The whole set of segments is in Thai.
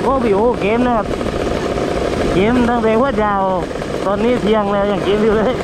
ก็วิวเกมนะครับเกมตั้งแต่หัวเช้าตอนนี้เที่ยงแล้วยังเกมอยู่เลย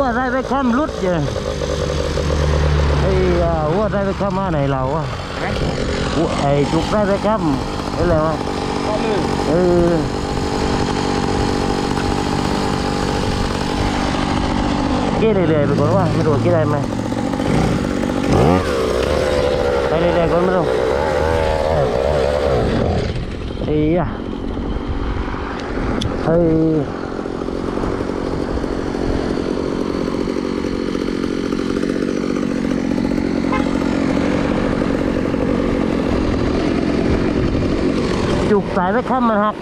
วได้ไปค้ำรุดเจอไอ้วัวได้ไปค้ำมาไหนเราอะวัวไอ้จุกได้ไปค้ำอะไรวะ ข้อมือ เกี้เรื่อยๆไปก่อนว่าไม่รู้เกี้ได้ไหมไปเรื่อยๆก่อนไม่รู้เอ้ยเฮ้ยจุกสายไปค้ำมันหัก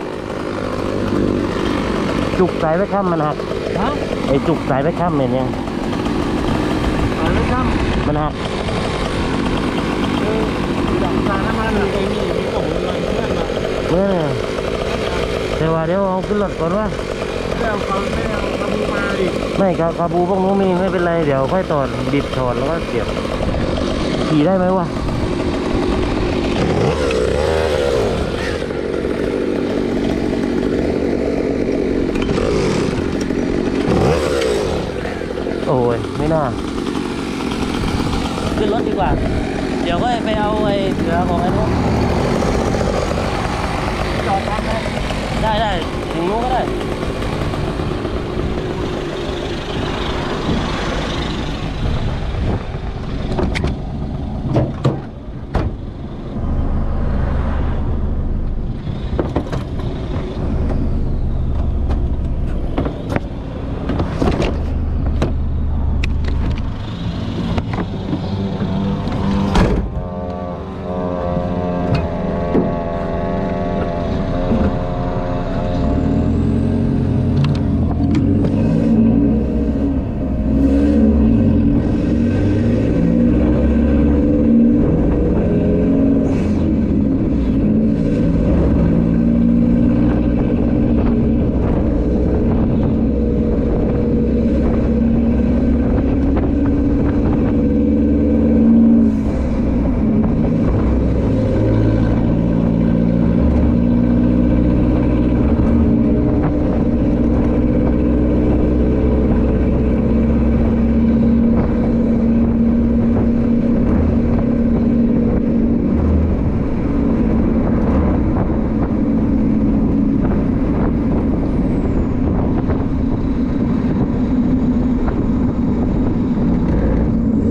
จุกสายไปค้ำมันหัก ฮะ ไอ้จุกสายไปค้ำเห็นยัง อะไรครับ มันหัก ดับสารน้ำมันไอ้นี่มีส่งอะไรเพื่อนมา แต่ว่าเดี๋ยวเอาขึ้นรถก่อนว่า ไม่เอาความไม่เอากระบูมาดิ ไม่กาบูพวกนู้นมีไม่เป็นไรเดี๋ยวค่อยถอดบิดถอดแล้วก็เสียบขี่ได้ไหมวะโอ้ยไม่น่าขึ้นรถดีกว่าเดี๋ยวก็ไปเอาไอ้เสือของไอ้นู้น จอดปั๊มไหม ได้ถึงนู้นก็ได้ เ